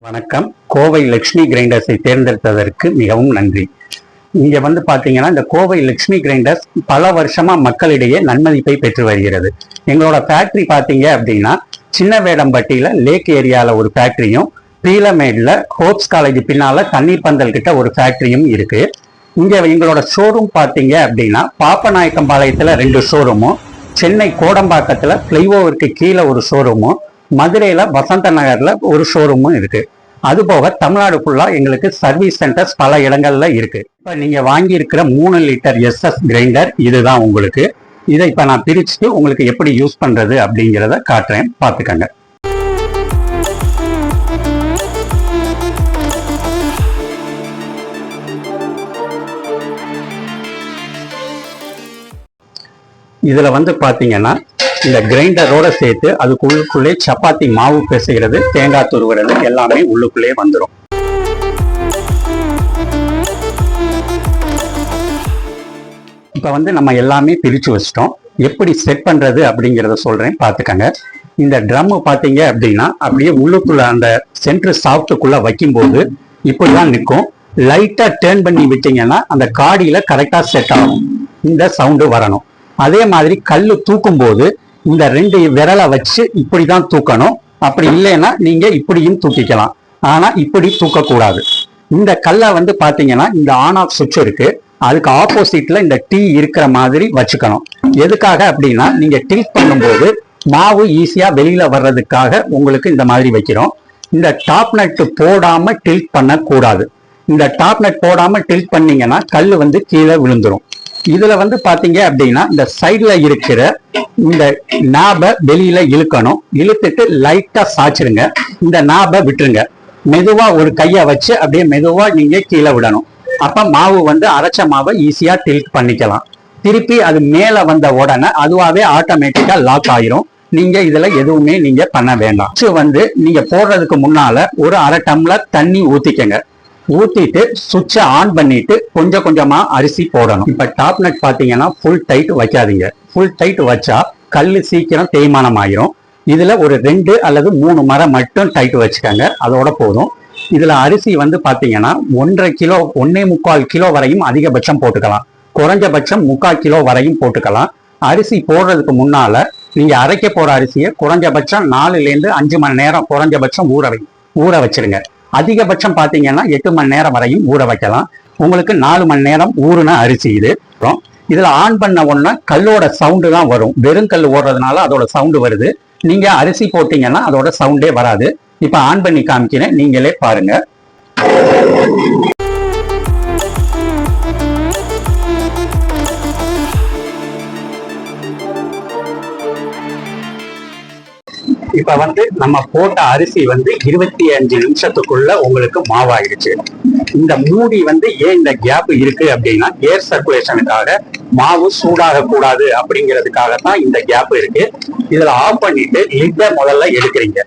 வணக்கம். கோவை லட்சுமி கிரைண்டர்ஸை தேர்ந்தெடுத்ததற்கு மிகவும் நன்றி. இங்க பாத்தீங்கன்னா இந்த கோவை லட்சுமி கிரைண்டர்ஸ் பல வருஷமா மக்களிடையே நன்மதிப்பை பெற்று வருகிறது. எங்களோட ஃபேக்டரி பாத்தீங்க அப்படின்னா சின்ன வேடம்பட்டியில லேக் ஏரியால ஒரு ஃபேக்டரியும், பீலமேட்ல ஹோப்ஸ் காலேஜ் பின்னால தண்ணீர் பந்தல் கிட்ட ஒரு ஃபேக்டரியும் இருக்கு. இங்க எங்களோட ஷோரூம் பாத்தீங்க அப்படின்னா பாப்பநாயக்கம்பாளையத்துல 2 ஷோரூமும், சென்னை கோடம்பாக்கத்துல ஃபிளைஓவருக்கு கீழே ஒரு ஷோரூமும், மதுரையில வசந்த நகர்ல ஒரு ஷோரூமும் இருக்கு. அது போக தமிழ்நாடு ஃபுல்லா எங்களுக்கு சர்வீஸ் சென்டர்ஸ் பல இடங்கள்ல இருக்கு. இப்ப நீங்க வாங்கி இருக்கிற 3 லிட்டர் SS கிரைண்டர் இதுதான் உங்களுக்கு. இதை இப்ப நான் பிரிச்சுட்டு உங்களுக்கு எப்படி யூஸ் பண்றது அப்படிங்கிறத காட்டுறேன், பாத்துக்கங்க. இதுல பாத்தீங்கன்னா இந்த கிரைண்டரோட சேர்த்து அதுக்குள்ளுக்குள்ளே சப்பாத்தி மாவு பிசைகிறது, தேங்காய் துருவுறது எல்லாமே உள்ளுக்குள்ளே வந்துடும். இப்ப நம்ம எல்லாமே பிரிச்சு வச்சிட்டோம். எப்படி செட் பண்றது அப்படிங்கிறத சொல்றேன், பாத்துக்கங்க. இந்த ட்ரம் பாத்தீங்க அப்படின்னா அப்படியே உள்ளுக்குள்ள அந்த சென்டர் சாஃப்ட்டுக்குள்ள வைக்கும்போது இப்படிதான் நிற்கும். லைட்டா டேர்ன் பண்ணி விட்டீங்கன்னா அந்த காடியில கரெக்டா செட் ஆகும். இந்த சவுண்டு வரணும். அதே மாதிரி கல்லு தூக்கும் போது இந்த 2 விரலை வச்சு இப்படிதான் தூக்கணும். அப்படி இல்லைன்னா நீங்க இப்படியும் தூக்கிக்கலாம். ஆனா இப்படி தூக்கக்கூடாது. இந்த கல்லை பாத்தீங்கன்னா இந்த ஆன் ஆஃப் சுவிட்ச் இருக்கு, அதுக்கு ஆப்போசிட்ல இந்த டீ இருக்கிற மாதிரி வச்சுக்கணும். எதுக்காக அப்படின்னா நீங்க டில்ட் பண்ணும்போது மாவு ஈஸியா வெளியில வர்றதுக்காக உங்களுக்கு இந்த மாதிரி வைக்கிறோம். இந்த டாப் நட் போடாம டில்ட் பண்ண கூடாது. இந்த டாப் நட் போடாம டில்ட் பண்ணீங்கன்னா கல்லு கீழே விழுந்துரும். இதுல பாத்தீங்க அப்படின்னா இந்த சைட்ல இருக்கிற இந்த நாபை வெளியில இழுக்கணும். இழுத்துட்டு லைட்டா சாய்ச்சிருங்க. இந்த நாபை விட்டுருங்க. மெதுவா ஒரு கையை வச்சு அப்படியே மெதுவா நீங்க கீழே விடணும். அப்ப மாவு அரைச்ச மாவை ஈஸியா டில்ட் பண்ணிக்கலாம். திருப்பி அது மேல வந்த உடனே அதுவாவே ஆட்டோமேட்டிக்கா லாக் ஆயிரும். நீங்க இதுல எதுவுமே நீங்க பண்ண வேண்டாம். நீங்க போடுறதுக்கு முன்னால ஒரு அரை டம்ளர் தண்ணி ஊத்திக்கங்க. ஊத்திட்டு சுவிட்சை ஆன் பண்ணிட்டு கொஞ்சம் கொஞ்சமா அரிசி போடணும். இப்ப டாப் நட் பாத்தீங்கன்னா ஃபுல் டைட் வைக்காதீங்க. ஃபுல் டைட் வச்சா கல்லு சீக்கிரம் தேய்மானம் ஆயிரும். இதுல ஒரு 2 அல்லது 3 மரம் மட்டும் டைட் வச்சுக்கோங்க, அதோட போதும். இதுல அரிசி பாத்தீங்கன்னா 1.5 கிலோ 1.25 கிலோ வரையும் அதிகபட்சம் போட்டுக்கலாம். குறைஞ்சபட்சம் 3/4 கிலோ வரையும் போட்டுக்கலாம். அரிசி போடுறதுக்கு முன்னால நீங்க அரைக்க போற அரிசியை குறைஞ்சபட்சம் 4லேருந்து 5 மணி நேரம் குறைஞ்சபட்சம் ஊற வச்சிருங்க. அதிகபட்சம் பாத்தீங்கன்னா 8 மணி நேரம் வரையும் ஊற வைக்கலாம். உங்களுக்கு 4 மணி நேரம் ஊறுன அரிசி இது. இதுல ஆன் பண்ண உடனே கல்லோட சவுண்டு தான் வரும். வெறும் கல் ஓடுறதுனால அதோட சவுண்டு வருது. நீங்க அரிசி போட்டீங்கன்னா அதோட சவுண்டே வராது. இப்ப ஆன் பண்ணி காமிக்கிறேன், நீங்களே பாருங்க. இப்ப நம்ம போட்ட அரிசி 25 நிமிஷத்துக்குள்ள உங்களுக்கு மாவாயிடுச்சு. இந்த மூடி ஏன் இந்த கேப் இருக்கு அப்படின்னா ஏர் சர்க்குலேஷனுக்காக, மாவு சூடாக கூடாது அப்படிங்கிறதுக்காக தான் இந்த கேப் இருக்கு. இதுல ஆஃப் பண்ணிட்டு லிட்டை முதல்ல எடுக்கிறீங்க.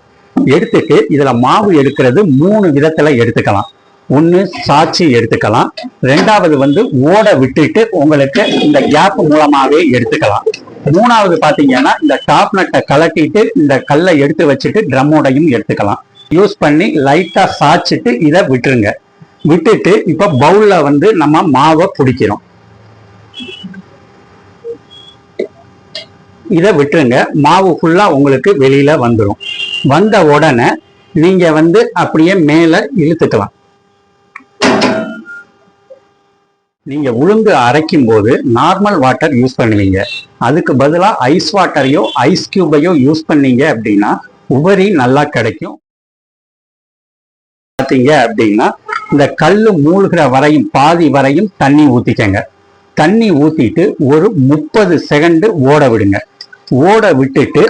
எடுத்துட்டு இதுல மாவு எடுக்கிறது 3 விதத்துல எடுத்துக்கலாம். ஒண்ணு சாச்சி எடுத்துக்கலாம். 2வது ஓட விட்டுட்டு உங்களுக்கு இந்த கேப் மூலமாவே எடுத்துக்கலாம். 3வது பாத்தீங்கன்னா இந்த டாப் நட்டை கலட்டிட்டு இந்த கல்லை எடுத்து வச்சுட்டு ட்ரம்மோடையும் எடுத்துக்கலாம். யூஸ் பண்ணி லைட்டா சாய்ச்சிட்டு இதை விட்டுருங்க. விட்டுட்டு இப்ப பவுல்ல நம்ம மாவை பிடிக்கிறோம். இதை விட்டுருங்க. மாவு ஃபுல்லா உங்களுக்கு வெளியில வந்துடும். வந்த உடனே நீங்க அப்படியே மேல இழுத்துக்கலாம். நீங்க உளுந்து அரைக்கும் போது நார்மல் வாட்டர் யூஸ் பண்ணுவீங்க. அதுக்கு பதிலா ஐஸ் வாட்டரையோ ஐஸ் கியூபையோ யூஸ் பண்ணீங்க அப்படின்னா உபரி நல்லா கிடைக்கும். பாத்தீங்க அப்படின்னா இந்த கல்லு மூழ்கிற வரையும் பாதி வரையும் தண்ணி ஊத்திக்கங்க. தண்ணி ஊத்திட்டு ஒரு 30 செகண்ட் ஓட விடுங்க. ஓட விட்டுட்டு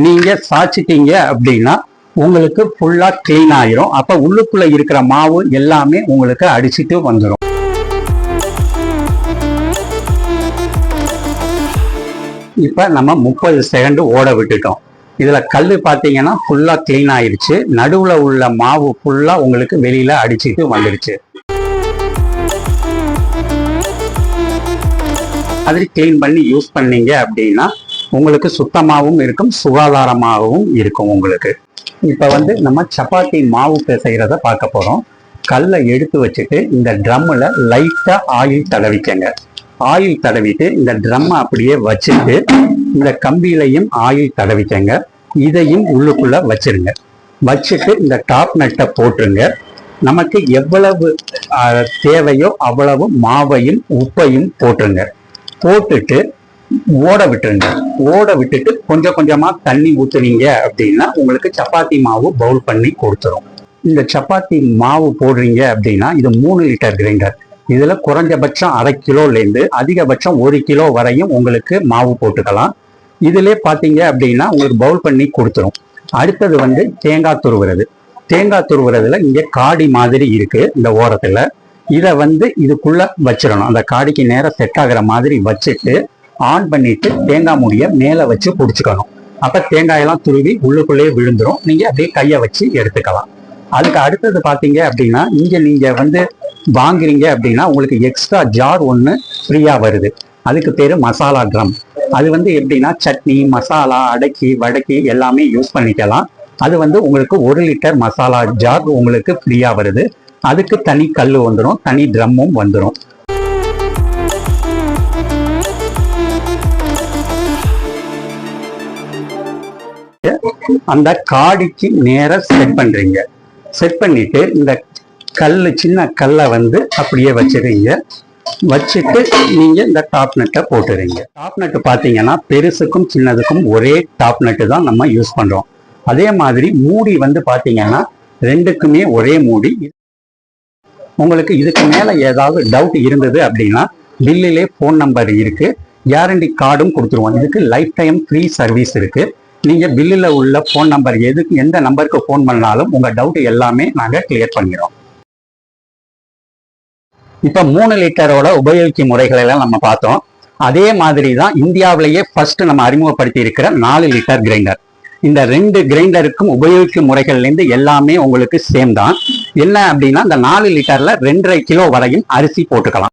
நீங்க சாய்ச்சிட்டீங்க அப்படின்னா உங்களுக்கு ஃபுல்லா கிளீன் ஆயிரும். அப்ப உள்ளுக்குள்ள இருக்கிற மாவு எல்லாமே உங்களுக்கு அடிச்சுட்டு வந்துடும். இப்ப நம்ம 30 செகண்ட் ஓட விட்டுட்டோம். இதுல கல்லு பாத்தீங்கன்னா ஃபுல்லா கிளீன் ஆயிருச்சு. நடுவுல உள்ள மாவு ஃபுல்லா உங்களுக்கு வெளியில அடிச்சுட்டு வந்துடுச்சு. மாதிரி கிளீன் பண்ணி யூஸ் பண்ணீங்க அப்படின்னா உங்களுக்கு சுத்தமாகவும் இருக்கும், சுகாதாரமாகவும் இருக்கும் உங்களுக்கு. இப்ப வந்து நம்ம சப்பாத்தி மாவு பிசைகிறத பார்க்க போறோம். கல்லை எடுத்து வச்சுட்டு இந்த ட்ரம்மில் லைட்டா ஆயில் தடவிக்கங்க. ஆயில் தடவிட்டு இந்த ட்ரம்மை அப்படியே வச்சுட்டு இந்த கம்பியிலையும் ஆயில் தடவிக்கங்க. இதையும் உள்ளுக்குள்ள வச்சிருங்க. வச்சுட்டு இந்த டாப் நட்டை போட்டுருங்க. நமக்கு எவ்வளவு தேவையோ அவ்வளவு மாவையும் உப்பையும் போட்டுருங்க. போட்டுட்டு ஓட விட்டுருங்க. ஓட விட்டுட்டு கொஞ்சம் கொஞ்சமா தண்ணி ஊத்துனீங்க அப்படின்னா உங்களுக்கு சப்பாத்தி மாவு பவுல் பண்ணி கொடுத்துரும். இந்த சப்பாத்தி மாவு போடுறீங்க அப்படின்னா இது 3 லிட்டர் கிரைண்டர். இதுல குறைஞ்சபட்சம் 1/2 கிலோலேருந்து அதிகபட்சம் 1 கிலோ வரையும் உங்களுக்கு மாவு போட்டுக்கலாம். இதுல பாத்தீங்க அப்படின்னா உங்களுக்கு பவுல் பண்ணி கொடுத்துரும். அடுத்தது வந்து தேங்காய் துருவுறது. தேங்காய் துருவுறதுல இங்க காடி மாதிரி இருக்கு இந்த ஓரத்துல. இதை வந்து இதுக்குள்ள வச்சிடணும். அந்த காடிக்கு நேரம் செட் ஆகுற மாதிரி வச்சுட்டு ஆன் பண்ணிட்டு தேங்காய் மூடிய மேல வச்சு பிடிச்சிக்கணும். அப்ப தேங்காயெல்லாம் துருவி உள்ளுக்குள்ளேயே விழுந்துரும். நீங்க அப்படியே கையை வச்சு எடுத்துக்கலாம். அதுக்கு அடுத்தது பாத்தீங்க அப்படின்னா இங்க நீங்க வந்து வாங்குறீங்க அப்படின்னா உங்களுக்கு எக்ஸ்ட்ரா ஜார் ஒன்று ஃப்ரீயா வருது. அதுக்கு பேரு மசாலா ட்ரம். அது வந்து எப்படின்னா சட்னி, மசாலா, அடக்கி வடக்கி எல்லாமே யூஸ் பண்ணிக்கலாம். அது வந்து உங்களுக்கு 1 லிட்டர் மசாலா ஜார் உங்களுக்கு ஃப்ரீயா வருது. அதுக்கு தனி கல் வந்துடும், தனி ட்ரம்மும் வந்துடும். அந்த காடிக்கு நேர செட் பண்றீங்க. செட் பண்ணிட்டு இந்த கல்லு, சின்ன கல்லை வந்து அப்படியே வச்சிருங்க. வச்சுட்டு நீங்க இந்த டாப் நட்டை போட்டுறீங்க. டாப் நட்டு பாத்தீங்கன்னா பெருசுக்கும் சின்னதுக்கும் ஒரே டாப் நட்டு தான் நம்ம யூஸ் பண்றோம். அதே மாதிரி மூடி வந்து பாத்தீங்கன்னா 2க்குமே ஒரே மூடி. உங்களுக்கு இதுக்கு மேல ஏதாவது டவுட் இருந்தது அப்படின்னா பில்லிலே ஃபோன் நம்பர் இருக்கு, கேரண்டி கார்டும் கொடுத்துருவோம். இதுக்கு லைஃப் டைம் ஃப்ரீ சர்வீஸ் இருக்கு. நீங்க பில்லில் உள்ள ஃபோன் நம்பர் எந்த நம்பருக்கு ஃபோன் பண்ணாலும் உங்க டவுட் எல்லாமே நாங்க கிளியர் பண்ணிடுறோம். இப்ப 3 லிட்டரோட உபயோகிக்கும் முறைகளை எல்லாம் நம்ம பார்த்தோம். அதே மாதிரி தான் இந்தியாவிலேயே ஃபர்ஸ்ட் நம்ம அறிமுகப்படுத்தி இருக்கிற 4 லிட்டர் கிரைண்டர். இந்த 2 கிரைண்டருக்கும் உபயோகிக்கும் முறைகள்ல இருந்து எல்லாமே உங்களுக்கு சேம் தான். என்ன அப்படின்னா இந்த 4 லிட்டர்ல 2.5 கிலோ வரையும் அரிசி போட்டுக்கலாம்.